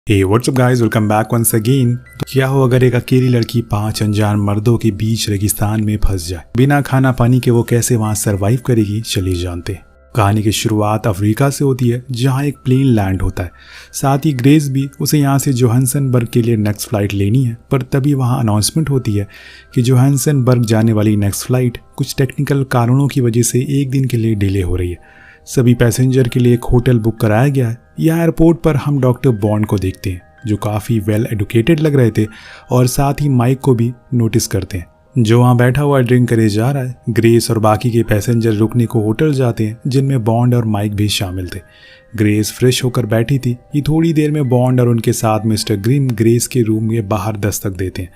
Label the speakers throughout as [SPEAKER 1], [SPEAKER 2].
[SPEAKER 1] हे what's up guys, welcome back once again. तो क्या हो अगर एक अकेली लड़की 5 अनजान मर्दों के बीच रेगिस्तान में फंस जाए, बिना खाना पानी के वो कैसे वहां सरवाइव करेगी, चलिए जानते हैं। कहानी की शुरुआत अफ्रीका से होती है, जहां एक प्लेन लैंड होता है। साथ ही ग्रेस भी, उसे यहां से जोहान्सबर्ग के लिए नेक्स्ट फ्लाइट लेनी है। पर तभी वहां अनाउंसमेंट होती है कि जोहान्सबर्ग जाने वाली नेक्स्ट फ्लाइट कुछ टेक्निकल कारणों की वजह से 1 दिन के लिए डिले हो रही है। सभी पैसेंजर के लिए एक होटल बुक कराया गया है। यहाँ एयरपोर्ट पर हम डॉक्टर बॉन्ड को देखते हैं, जो काफ़ी वेल एडुकेटेड लग रहे थे, और साथ ही माइक को भी नोटिस करते हैं, जो वहाँ बैठा हुआ ड्रिंक करे जा रहा है। ग्रेस और बाकी के पैसेंजर रुकने को होटल जाते हैं, जिनमें बॉन्ड और माइक भी शामिल थे। ग्रेस फ्रेश होकर बैठी थी कि थोड़ी देर में बॉन्ड और उनके साथ मिस्टर ग्रिम ग्रेस के रूम के बाहर दस्तक देते हैं।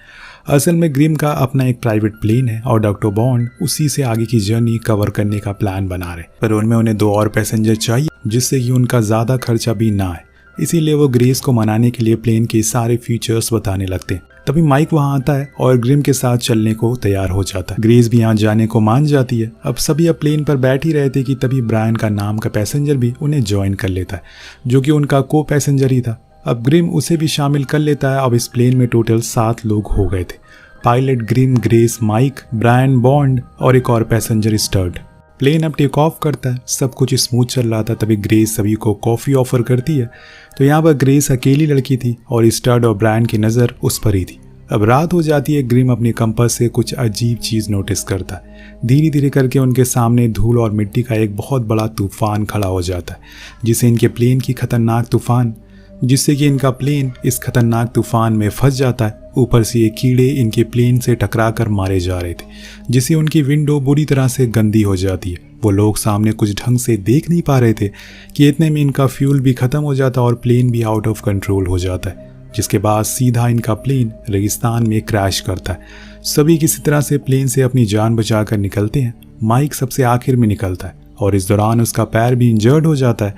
[SPEAKER 1] असल में ग्रिम का अपना एक प्राइवेट प्लेन है और डॉक्टर बॉन्ड उसी से आगे की जर्नी कवर करने का प्लान बना रहे, पर उनमें उन्हें 2 और पैसेंजर चाहिए, जिससे कि उनका ज़्यादा खर्चा भी ना आए। इसीलिए वो ग्रेस को मनाने के लिए प्लेन के सारे फीचर्स बताने लगते हैं। तभी माइक वहां आता है और ग्रिम के साथ चलने को तैयार हो जाता है। ग्रेस भी यहाँ जाने को मान जाती है। अब सभी प्लेन पर बैठ ही रहे थे कि तभी ब्रायन का नाम का पैसेंजर भी उन्हें ज्वाइन कर लेता है, जो कि उनका को पैसेंजर ही था। अब ग्रिम उसे भी शामिल कर लेता है। अब इस प्लेन में टोटल 7 लोग हो गए थे। Pilot Grim, Grace, Mike, Brian, Bond और एक और पैसेंजर स्टर्ड। प्लेन अब टेक ऑफ करता है। सब कुछ स्मूथ चल रहा था। तभी ग्रेस सभी को कॉफ़ी ऑफर करती है। तो यहाँ पर ग्रेस अकेली लड़की थी और स्टर्ड और ब्रायन की नज़र उस पर ही थी। अब रात हो जाती है। ग्रिम अपने कंपास से कुछ अजीब चीज़ नोटिस करता है। धीरे धीरे करके उनके सामने धूल और मिट्टी का एक बहुत बड़ा तूफान खड़ा हो जाता है, जिससे इनके प्लेन की खतरनाक तूफान जिससे कि इनका प्लेन इस खतरनाक तूफान में फंस जाता है। ऊपर से ये कीड़े इनके प्लेन से टकरा कर मारे जा रहे थे, जिससे उनकी विंडो बुरी तरह से गंदी हो जाती है। वो लोग सामने कुछ ढंग से देख नहीं पा रहे थे कि इतने में इनका फ्यूल भी खत्म हो जाता और प्लेन भी आउट ऑफ कंट्रोल हो जाता है, जिसके बाद सीधा इनका प्लेन रेगिस्तान में क्रैश करता है। सभी किसी तरह से प्लेन से अपनी जान बचा कर निकलते हैं। माइक सबसे आखिर में निकलता है और इस दौरान उसका पैर भी इंजर्ड हो जाता है।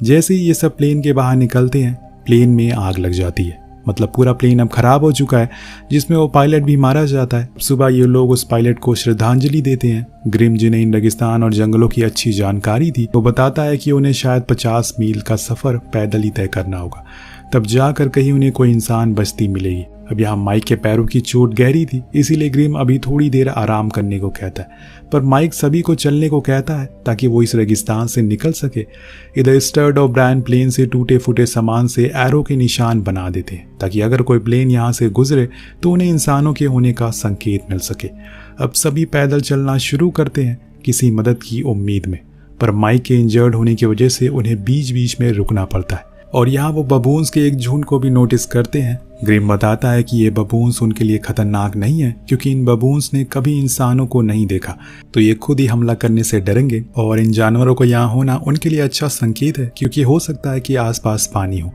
[SPEAKER 1] जैसे ही ये सब प्लेन के बाहर निकलते हैं, प्लेन में आग लग जाती है। मतलब पूरा प्लेन अब खराब हो चुका है, जिसमें वो पायलट भी मारा जाता है। सुबह ये लोग उस पायलट को श्रद्धांजलि देते हैं। ग्रिम, जिन्हें इन रेगिस्तान और जंगलों की अच्छी जानकारी थी, वो बताता है कि उन्हें शायद 50 मील का सफ़र पैदल ही तय करना होगा, तब जाकर कहीं उन्हें कोई इंसान बस्ती मिलेगी। अब यहाँ माइक के पैरों की चोट गहरी थी, इसीलिए ग्रिम अभी थोड़ी देर आराम करने को कहता है। पर माइक सभी को चलने को कहता है ताकि वो इस रेगिस्तान से निकल सके। इधर स्टर्ड और ब्रायन प्लेन से टूटे फूटे सामान से एरो के निशान बना देते हैं, ताकि अगर कोई प्लेन यहाँ से गुजरे तो उन्हें इंसानों के होने का संकेत मिल सके। अब सभी पैदल चलना शुरू करते हैं, किसी मदद की उम्मीद में। पर माइक के इंजर्ड होने की वजह से उन्हें बीच बीच में रुकना पड़ता है। और यहाँ वो बबून्स के एक झुंड को भी नोटिस करते हैं। ग्रिम बताता है कि ये बबून्स उनके लिए खतरनाक नहीं है, क्योंकि इन बबून्स ने कभी इंसानों को नहीं देखा, तो ये खुद ही हमला करने से डरेंगे। और इन जानवरों को यहाँ होना उनके लिए अच्छा संकेत है, क्योंकि हो सकता है कि आसपास पानी हो।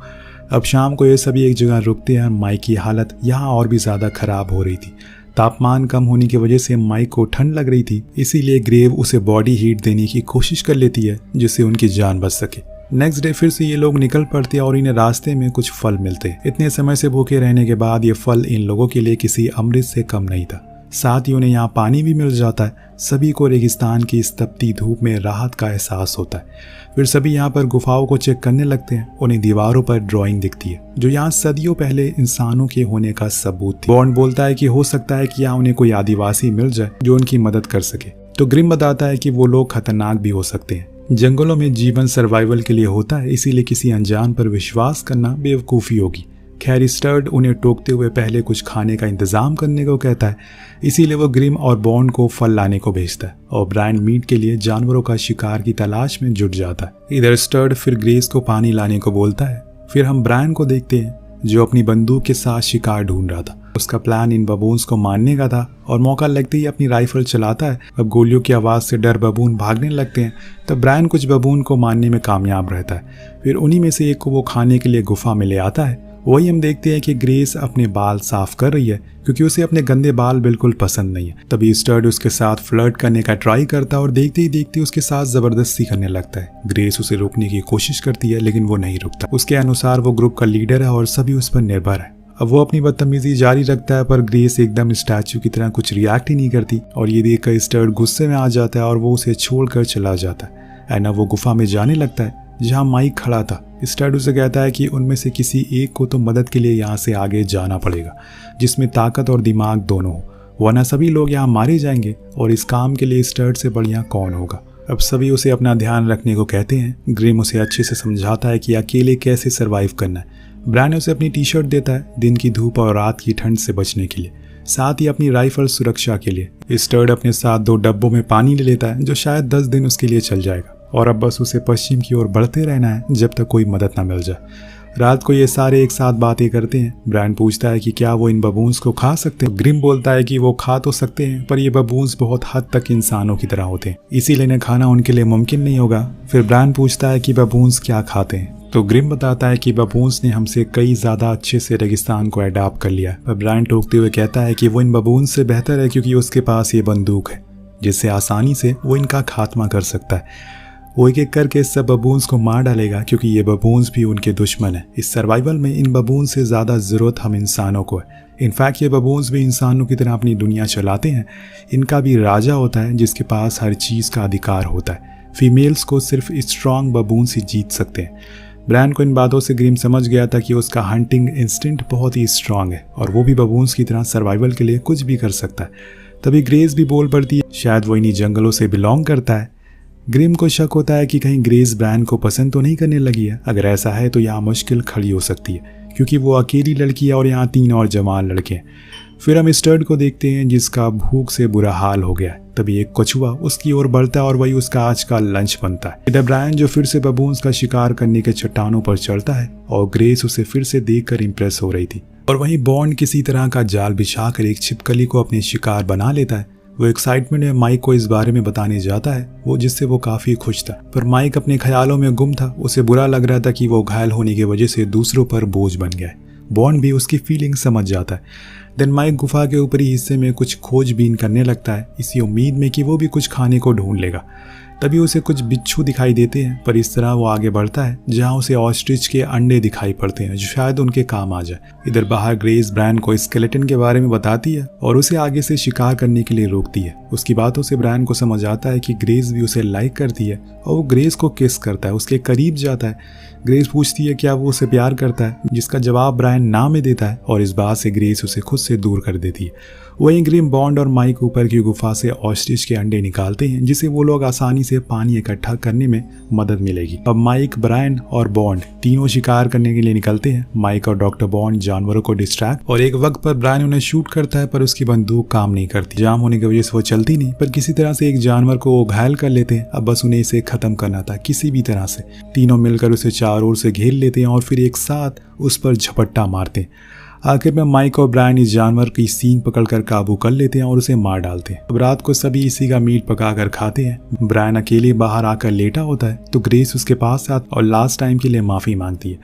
[SPEAKER 1] अब शाम को ये सभी एक जगह रुकते हैं। माइक की हालत यहाँ और भी ज़्यादा खराब हो रही थी। तापमान कम होने की वजह से माइक को ठंड लग रही थी, इसीलिए ग्रेव उसे बॉडी हीट देने की कोशिश कर लेती है, जिससे उनकी जान बच सके। नेक्स्ट डे फिर से ये लोग निकल पड़ते हैं और इन्हें रास्ते में कुछ फल मिलते हैं। इतने समय से भूखे रहने के बाद ये फल इन लोगों के लिए किसी अमृत से कम नहीं था। साथ ही उन्हें यहाँ पानी भी मिल जाता है। सभी को रेगिस्तान की इस तपती धूप में राहत का एहसास होता है। फिर सभी यहाँ पर गुफाओं को चेक करने लगते हैं। उन्हें दीवारों पर ड्राइंग दिखती है, जो यहाँ सदियों पहले इंसानों के होने का सबूत थी। बॉन्ड बोलता है कि हो सकता है कि यहाँ उन्हें कोई आदिवासी मिल जाए जो उनकी मदद कर सके। तो ग्रिम बताता है कि वो लोग खतरनाक भी हो सकते हैं। जंगलों में जीवन सर्वाइवल के लिए होता है, इसीलिए किसी अनजान पर विश्वास करना बेवकूफ़ी होगी। खैर, स्टर्ड उन्हें टोकते हुए पहले कुछ खाने का इंतजाम करने को कहता है, इसीलिए वो ग्रिम और बॉन्ड को फल लाने को भेजता है और ब्रायन मीट के लिए जानवरों का शिकार की तलाश में जुट जाता है। इधर स्टर्ड फिर ग्रेस को पानी लाने को बोलता है। फिर हम ब्रायन को देखते हैं, जो अपनी बंदूक के साथ शिकार ढूंढ रहा था। उसका प्लान इन बबून्स को मारने का था और मौका लगते ही अपनी राइफल चलाता है। अब गोलियों की आवाज़ से डर बबून भागने लगते हैं। तब ब्रायन कुछ बबून को मारने में कामयाब रहता है। फिर उन्हीं में से एक को वो खाने के लिए गुफा में ले आता है। वही हम देखते हैं कि ग्रेस अपने बाल साफ कर रही है, क्योंकि उसे अपने गंदे बाल बिल्कुल पसंद नहीं है। तभी स्टर्ड उसके साथ फ्लर्ट करने का ट्राई करता है और देखते ही देखते उसके साथ जबरदस्ती करने लगता है। ग्रेस उसे रोकने की कोशिश करती है, लेकिन वो नहीं रुकता। उसके अनुसार वो ग्रुप का लीडर है और सभी उस पर निर्भर है। अब वो अपनी बदतमीजी जारी रखता है, पर ग्रेस एकदम स्टैचू की तरह कुछ रिएक्ट ही नहीं करती और ये देखकर स्टर्ड गुस्से में आ जाता है और वो उसे छोड़कर चला जाता है। एना वो गुफा में जाने लगता है जहाँ माइक खड़ा था। स्टड उसे कहता है कि उनमें से किसी एक को तो मदद के लिए यहाँ से आगे जाना पड़ेगा, जिसमें ताकत और दिमाग दोनों हो, वरना सभी लोग यहाँ मारे जाएंगे और इस काम के लिए स्टड से बढ़िया कौन होगा। अब सभी उसे अपना ध्यान रखने को कहते हैं। ग्रिम उसे अच्छे से समझाता है कि अकेले कैसे सरवाइव करना है। ब्रायन उसे अपनी टी शर्ट देता है दिन की धूप और रात की ठंड से बचने के लिए, साथ ही अपनी राइफल सुरक्षा के लिए। स्टड अपने साथ 2 डब्बों में पानी ले लेता है जो शायद 10 दिन उसके लिए चल जाएगा, और अब बस उसे पश्चिम की ओर बढ़ते रहना है जब तक कोई मदद ना मिल जाए। रात को ये सारे एक साथ बातें करते हैं। ब्रायन पूछता है कि क्या वो इन बबून्स को खा सकते हैं। ग्रिम बोलता है कि वो खा तो सकते हैं, पर ये बबून्स बहुत हद तक इंसानों की तरह होते हैं, इसीलिए इन्हें खाना उनके लिए मुमकिन नहीं होगा। फिर ब्रायन पूछता है कि बबून्स क्या खाते हैं, तो ग्रिम बताता है कि बबून्स ने हमसे कई ज्यादा अच्छे से रेगिस्तान को अडॉप्ट कर लिया। पर ब्रायन टोकते हुए कहता है कि वो इन बबून्स से बेहतर है क्योंकि उसके पास ये बंदूक है जिससे आसानी से वो इनका खात्मा कर सकता है। वो एक एक करके सब बबून्स को मार डालेगा क्योंकि ये बबून्स भी उनके दुश्मन हैं। इस सर्वाइवल में इन बबून से ज़्यादा ज़रूरत हम इंसानों को है। इनफैक्ट ये बबून्स भी इंसानों की तरह अपनी दुनिया चलाते हैं। इनका भी राजा होता है जिसके पास हर चीज़ का अधिकार होता है। फीमेल्स को सिर्फ स्ट्रॉन्ग बबून्स ही जीत सकते हैं। ब्रायन को इन बातों से ग्रिम समझ गया था कि उसका हंटिंग इंस्टिंक्ट बहुत ही स्ट्रांग है और वो भी बबून्स की तरह सर्वाइवल के लिए कुछ भी कर सकता है। तभी ग्रेस भी बोल पड़ती है, शायद वो इन्हीं जंगलों से बिलोंग करता है। ग्रिम को शक होता है कि कहीं ग्रेस ब्रायन को पसंद तो नहीं करने लगी है। अगर ऐसा है तो यहाँ मुश्किल खड़ी हो सकती है क्योंकि वो अकेली लड़की है और यहाँ 3 और जवान लड़के हैं। फिर हम स्टड को देखते हैं जिसका भूख से बुरा हाल हो गया है। तभी एक कछुआ उसकी ओर बढ़ता है और वही उसका आज का लंच बनता है। इधर ब्रायन जो फिर से बबून्स का शिकार करने के चट्टानों पर चढ़ता है और ग्रेस उसे फिर से देखकर इंप्रेस हो रही थी, और वहीं बॉन्ड किसी तरह का जाल बिछाकर एक छिपकली को अपने शिकार बना लेता है। वो एक्साइटमेंट में माइक को इस बारे में बताने जाता है, वो जिससे वो काफी खुश था, पर माइक अपने ख्यालों में गुम था। उसे बुरा लग रहा था कि वो घायल होने की वजह से दूसरों पर बोझ बन गया है। बॉन्ड भी उसकी फीलिंग समझ जाता है। देन माइक गुफा के ऊपरी हिस्से में कुछ खोजबीन करने लगता है, इसी उम्मीद में कि वो भी कुछ खाने को ढूंढ लेगा। तभी उसे कुछ बिच्छू दिखाई देते हैं, पर इस तरह वो आगे बढ़ता है जहां उसे ऑस्ट्रिच के अंडे दिखाई पड़ते हैं जो शायद उनके काम आ जाए। इधर बाहर ग्रेस ब्रायन को स्केलेटन के बारे में बताती है और उसे आगे से शिकार करने के लिए रोकती है। उसकी बातों से ब्रायन को समझ आता है कि ग्रेस भी उसे लाइक करती है और वो ग्रेस को किस करता है, उसके करीब जाता है। ग्रेस पूछती है क्या वो उसे प्यार करता है, जिसका जवाब ब्रायन ना में देता है और इस बात से ग्रेस उसे खुद से दूर कर देती है। वहीं ग्रिम, बॉन्ड और माइक ऊपर की गुफा से ऑस्ट्रिच के अंडे निकालते हैं जिसे वो लोग आसानी से पानी इकट्ठा करने में मदद मिलेगी। अब माइक, ब्रायन और बॉन्ड तीनों शिकार करने के लिए निकलते हैं। माइक और डॉक्टर बॉन्ड जानवरों को डिस्ट्रैक्ट, और एक वक्त पर ब्रायन उन्हें शूट करता है पर उसकी बंदूक काम नहीं करती। जाम होने की वजह से वो चलती नहीं, पर किसी तरह से एक जानवर को वो घायल कर लेते हैं। अब बस उन्हें इसे खत्म करना था किसी भी तरह से। तीनों मिलकर उसे चारों ओर से घेर लेते हैं और फिर एक साथ उस पर झपट्टा मारते हैं। आखिर में माइक और ब्रायन इस जानवर की सींग पकड़कर काबू कर लेते हैं और उसे मार डालते हैं। अब रात को सभी इसी का मीट पकाकर खाते हैं। ब्रायन अकेले बाहर आकर लेटा होता है तो ग्रेस उसके पास आती और लास्ट टाइम के लिए माफी मांगती है।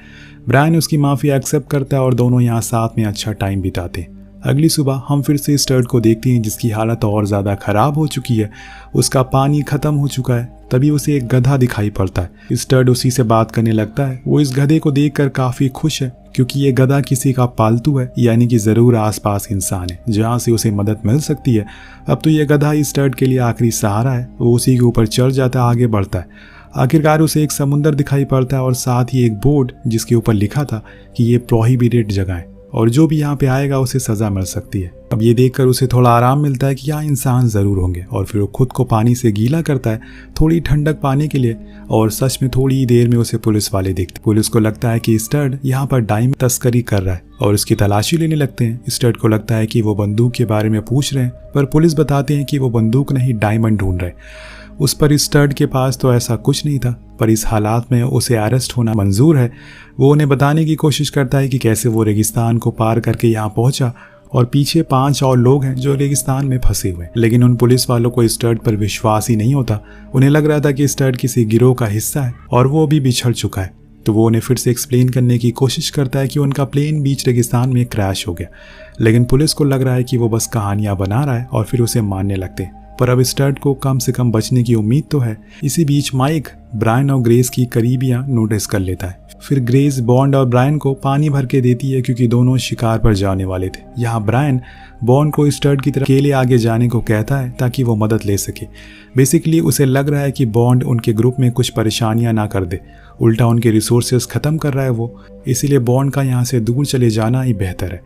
[SPEAKER 1] ब्रायन उसकी माफी एक्सेप्ट करता है और दोनों यहाँ साथ में अच्छा टाइम बिताते हैं। अगली सुबह हम फिर से स्टड को देखते हैं जिसकी हालत और ज्यादा खराब हो चुकी है। उसका पानी खत्म हो चुका है। तभी उसे एक गधा दिखाई पड़ता है। स्टड उसी से बात करने लगता है। वो इस गधे को देखकर काफी खुश है क्योंकि ये गधा किसी का पालतू है, यानी कि जरूर आसपास इंसान है जहाँ से उसे मदद मिल सकती है। अब तो ये गधा स्टड के लिए आखिरी सहारा है। वो उसी के ऊपर चढ़ जाता है, आगे बढ़ता है। आखिरकार उसे एक समुंदर दिखाई पड़ता है और साथ ही एक बोर्ड जिसके ऊपर लिखा था कि ये प्रोहिबिटेड जगह है और जो भी यहाँ पे आएगा उसे सजा मिल सकती है। अब ये देखकर उसे थोड़ा आराम मिलता है कि यहाँ इंसान जरूर होंगे और फिर वो खुद को पानी से गीला करता है थोड़ी ठंडक पाने के लिए, और सच में थोड़ी ही देर में उसे पुलिस वाले देखते। पुलिस को लगता है कि स्टड यहाँ पर डायमंड तस्करी कर रहा है और उसकी तलाशी लेने लगते हैं। स्टड को लगता है कि वो बंदूक के बारे में पूछ रहे हैं, पर पुलिस बताते हैं कि वो बंदूक नहीं डायमंड ढूंढ रहे। उस पर स्टड के पास तो ऐसा कुछ नहीं था, पर इस हालात में उसे अरेस्ट होना मंजूर है। वो उन्हें बताने की कोशिश करता है कि कैसे वो रेगिस्तान को पार करके यहाँ पहुंचा और पीछे 5 और लोग हैं जो रेगिस्तान में फंसे हुए। लेकिन उन पुलिस वालों को स्टड पर विश्वास ही नहीं होता। उन्हें लग रहा था कि स्टड किसी गिरोह का हिस्सा है और वो भी बिछड़ चुका है। तो वो उन्हें फिर से एक्सप्लेन करने की कोशिश करता है कि उनका प्लेन बीच रेगिस्तान में क्रैश हो गया। लेकिन पुलिस को लग रहा है कि वो बस कहानियां बना रहा है और फिर उसे मानने लगते हैं। पर अब स्टर्ट को कम से कम बचने की उम्मीद तो है। इसी बीच माइक ब्रायन और ग्रेस की करीबियां नोटिस कर लेता है। फिर ग्रेस बॉन्ड और ब्रायन को पानी भर के देती है क्योंकि दोनों शिकार पर जाने वाले थे। यहाँ ब्रायन बॉन्ड को स्टर्ट की तरफ अकेले आगे जाने को कहता है ताकि वो मदद ले सके। बेसिकली उसे लग रहा है कि बॉन्ड उनके ग्रुप में कुछ परेशानियां ना कर दे, उल्टा उनके रिसोर्सेज खत्म कर रहा है वो, इसीलिए बॉन्ड का यहाँ से दूर चले जाना ही बेहतर है।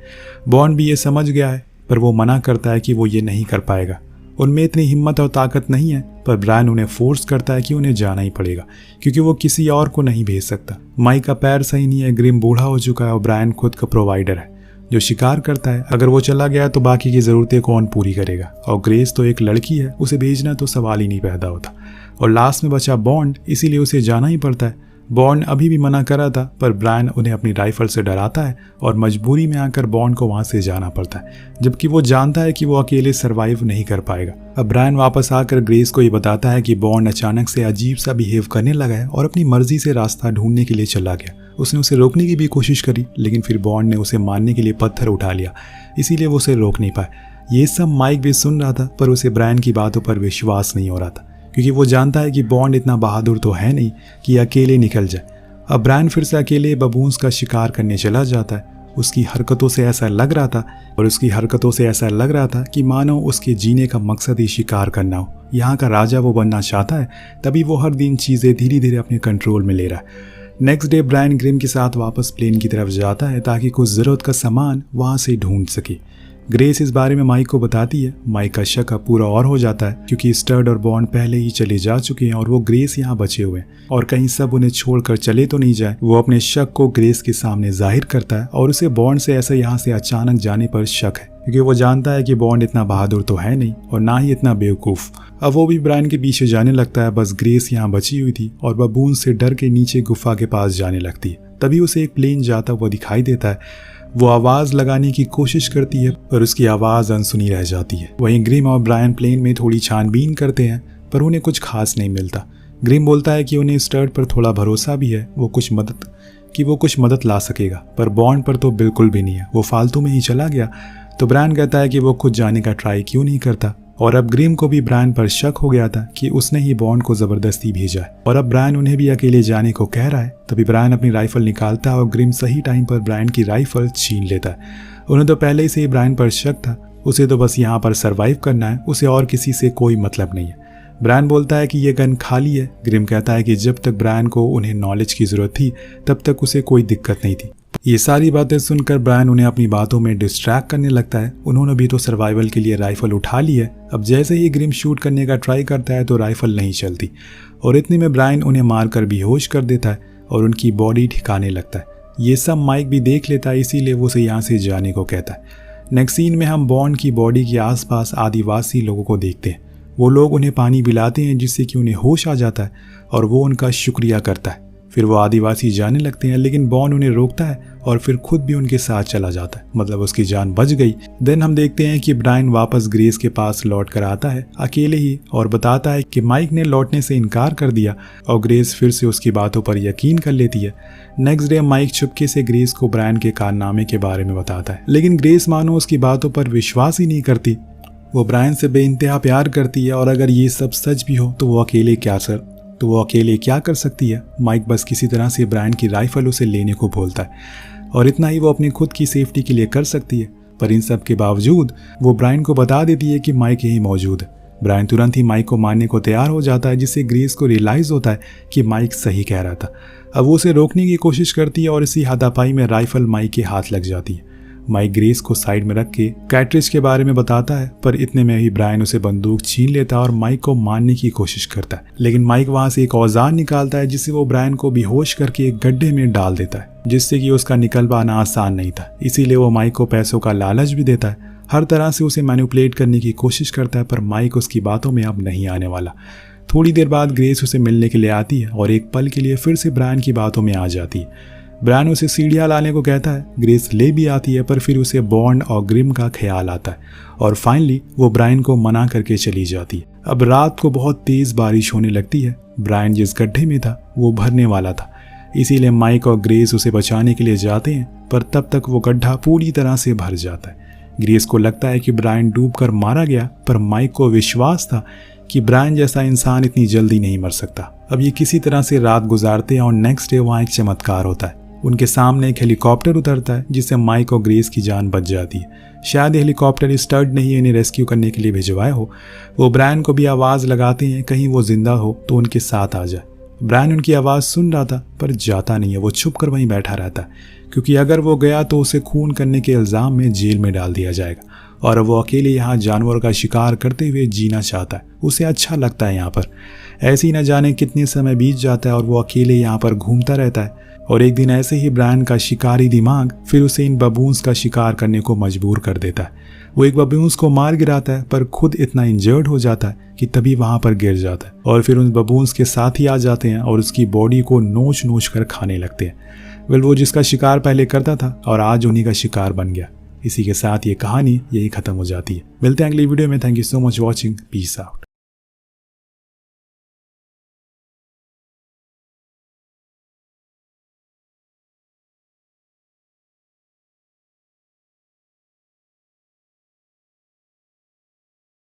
[SPEAKER 1] बॉन्ड भी ये समझ गया है पर वो मना करता है कि वो ये नहीं कर पाएगा, उनमें इतनी हिम्मत और ताकत नहीं है। पर ब्रायन उन्हें फोर्स करता है कि उन्हें जाना ही पड़ेगा क्योंकि वो किसी और को नहीं भेज सकता। माइक का पैर सही नहीं है, ग्रिम बूढ़ा हो चुका है और ब्रायन खुद का प्रोवाइडर है जो शिकार करता है। अगर वो चला गया तो बाकी की ज़रूरतें कौन पूरी करेगा, और ग्रेस तो एक लड़की है, उसे भेजना तो सवाल ही नहीं पैदा होता। और लास्ट में बचा बॉन्ड, इसीलिए उसे जाना ही पड़ता है। बॉन्ड अभी भी मना कर रहा था पर ब्रायन उन्हें अपनी राइफल से डराता है और मजबूरी में आकर बॉन्ड को वहां से जाना पड़ता है, जबकि वो जानता है कि वो अकेले सरवाइव नहीं कर पाएगा। अब ब्रायन वापस आकर ग्रेस को ये बताता है कि बॉन्ड अचानक से अजीब सा बिहेव करने लगा है और अपनी मर्जी से रास्ता ढूंढने के लिए चला गया। उसने उसे रोकने की भी कोशिश करी लेकिन फिर बॉन्ड ने उसे मारने के लिए पत्थर उठा लिया, इसीलिए वो उसे रोक नहीं पाया। ये सब माइक भी सुन रहा था पर उसे ब्रायन की बातों पर विश्वास नहीं हो रहा था क्योंकि वो जानता है कि बॉन्ड इतना बहादुर तो है नहीं कि अकेले निकल जाए। अब ब्रायन फिर से अकेले बबून्स का शिकार करने चला जाता है। उसकी हरकतों से ऐसा लग रहा था कि मानो उसके जीने का मकसद ही शिकार करना हो। यहाँ का राजा वो बनना चाहता है, तभी वो हर दिन चीज़ें धीरे धीरे अपने कंट्रोल में ले रहा है। नेक्स्ट डे ब्रायन ग्रिम के साथ वापस प्लेन की तरफ जाता है ताकि कुछ ज़रूरत का सामान वहाँ से ढूंढ सके। ग्रेस इस बारे में माइक को बताती है। माइक का शक अब पूरा और हो जाता है क्योंकि स्टर्ड और बॉन्ड पहले ही चले जा चुके हैं और वो ग्रेस यहाँ बचे हुए हैं और कहीं सब उन्हें छोड़कर चले तो नहीं जाए। वो अपने शक को ग्रेस के सामने जाहिर करता है और उसे बॉन्ड से ऐसा यहाँ से अचानक जाने पर शक है क्योंकि वो जानता है कि बॉन्ड इतना बहादुर तो है नहीं और ना ही इतना बेवकूफ़। अब वो भी ब्रायन के पीछे जाने लगता है। बस ग्रेस यहाँ बची हुई थी और बबून से डर के नीचे गुफा के पास जाने लगती है। तभी उसे एक प्लेन जाता हुआ दिखाई देता है। वो आवाज़ लगाने की कोशिश करती है पर उसकी आवाज़ अनसुनी रह जाती है। वहीं ग्रिम और ब्रायन प्लेन में थोड़ी छानबीन करते हैं पर उन्हें कुछ खास नहीं मिलता। ग्रिम बोलता है कि उन्हें स्टर्ट पर थोड़ा भरोसा भी है, वो कुछ मदद ला सकेगा, पर बॉन्ड पर तो बिल्कुल भी नहीं है, वो फालतू में ही चला गया। तो ब्रायन कहता है कि वो खुद जाने का ट्राई क्यों नहीं करता। और अब ग्रिम को भी ब्रायन पर शक हो गया था कि उसने ही बॉन्ड को ज़बरदस्ती भेजा है और अब ब्रायन उन्हें भी अकेले जाने को कह रहा है। तभी ब्रायन अपनी राइफल निकालता है और ग्रिम सही टाइम पर ब्रायन की राइफल छीन लेता है। उन्हें तो पहले से ही ब्रायन पर शक था, उसे तो बस यहाँ पर सर्वाइव करना है, उसे और किसी से कोई मतलब नहीं है। ब्रायन बोलता है कि ये गन खाली है। ग्रिम कहता है कि जब तक ब्रायन को उन्हें नॉलेज की ज़रूरत थी तब तक उसे कोई दिक्कत नहीं थी। ये सारी बातें सुनकर ब्रायन उन्हें अपनी बातों में डिस्ट्रैक्ट करने लगता है। उन्होंने भी तो सर्वाइवल के लिए राइफल उठा ली है। अब जैसे ही ग्रिम शूट करने का ट्राई करता है तो राइफल नहीं चलती और इतने में ब्रायन उन्हें मारकर बेहोश कर देता है और उनकी बॉडी ठिकाने लगता है। ये सब माइक भी देख लेता है, इसीलिए वो उसे यहाँ से जाने को कहता है। नेक्स्ट सीन में हम बॉन्ड की बॉडी के आसपास आदिवासी लोगों को देखते हैं। वो लोग उन्हें पानी पिलाते हैं जिससे कि उन्हें होश आ जाता है और वो उनका शुक्रिया करता है। फिर वो आदिवासी जाने लगते हैं लेकिन बॉन्ड उन्हें रोकता है और फिर खुद भी उनके साथ चला जाता है, मतलब उसकी जान बच गई। देन हम देखते हैं कि ब्रायन वापस ग्रेस के पास लौट कर आता है अकेले ही और बताता है कि माइक ने लौटने से इनकार कर दिया और ग्रेस फिर से उसकी बातों पर यकीन कर लेती है। नेक्स्ट डे माइक चुपके से ग्रेस को ब्रायन के कारनामे के बारे में बताता है लेकिन ग्रेस मानो उसकी बातों पर विश्वास ही नहीं करती। वो ब्रायन से बेइंतहा प्यार करती है और अगर ये सब सच भी हो तो वो अकेले क्या कर सकती है। माइक बस किसी तरह से ब्रायन की राइफल उसे लेने को बोलता है और इतना ही वो अपनी खुद की सेफ्टी के लिए कर सकती है, पर इन सब के बावजूद वो ब्रायन को बता देती है कि माइक यहीं मौजूद है। ब्रायन तुरंत ही माइक को मारने को तैयार हो जाता है जिससे ग्रेस को रियलाइज होता है कि माइक सही कह रहा था। अब वो उसे रोकने की कोशिश करती है और इसी हाथापाई में राइफल माइक के हाथ लग जाती है। माइक ग्रेस को साइड में रख के कैट्रिज के बारे में बताता है पर इतने में ही ब्रायन उसे बंदूक छीन लेता है और माइक को मारने की कोशिश करता है लेकिन माइक वहां से एक औजार निकालता है जिससे वो ब्रायन को बेहोश करके एक गड्ढे में डाल देता है जिससे कि उसका निकल पाना आसान नहीं था। इसीलिए वो माइक को पैसों का लालच भी देता है, हर तरह से उसे मैनिपुलेट करने की कोशिश करता है पर माइक उसकी बातों में अब नहीं आने वाला। थोड़ी देर बाद ग्रेस उसे मिलने के लिए आती है और एक पल के लिए फिर से ब्रायन की बातों में आ जाती है। ब्रायन उसे सीढ़ियाँ लाने को कहता है, ग्रेस ले भी आती है पर फिर उसे बॉन्ड और ग्रिम का ख्याल आता है और फाइनली वो ब्रायन को मना करके चली जाती है। अब रात को बहुत तेज़ बारिश होने लगती है। ब्रायन जिस गड्ढे में था वो भरने वाला था, इसीलिए माइक और ग्रेस उसे बचाने के लिए जाते हैं पर तब तक वो गड्ढा पूरी तरह से भर जाता है। ग्रेस को लगता है कि ब्रायन डूबकर मारा गया, पर माइक को विश्वास था कि ब्रायन जैसा इंसान इतनी जल्दी नहीं मर सकता। अब ये किसी तरह से रात गुजारते हैं और नेक्स्ट डे वहाँ एक चमत्कार होता है। उनके सामने एक हेलीकॉप्टर उतरता है जिससे माइक और ग्रेस की जान बच जाती है। शायद हेलीकॉप्टर स्टड ने ही इन्हें रेस्क्यू करने के लिए भिजवाया हो। वो ब्रायन को भी आवाज़ लगाते हैं कहीं वो जिंदा हो तो उनके साथ आ जाए। ब्रायन उनकी आवाज़ सुन रहा था पर जाता नहीं है, वो छुप कर वहीं बैठा रहता है, क्योंकि अगर वो गया तो उसे खून करने के इल्ज़ाम में जेल में डाल दिया जाएगा और वो अकेले यहाँ जानवरों का शिकार करते हुए जीना चाहता है। उसे अच्छा लगता है यहाँ पर। ऐसे ही न जाने कितने समय बीत जाता है और वो अकेले यहाँ पर घूमता रहता है। और एक दिन ऐसे ही ब्रायन का शिकारी दिमाग फिर उसे इन बबून्स का शिकार करने को मजबूर कर देता है। वो एक बबून्स को मार गिराता है पर खुद इतना इंजर्ड हो जाता है कि तभी वहां पर गिर जाता है और फिर उन बबून्स के साथ ही आ जाते हैं और उसकी बॉडी को नोच नोच कर खाने लगते हैं। वो जिसका शिकार पहले करता था और आज उन्हीं का शिकार बन गया। इसी के साथ ये कहानी यही खत्म हो जाती है। मिलते हैं अगली वीडियो में। Thank you so much watching. Peace out.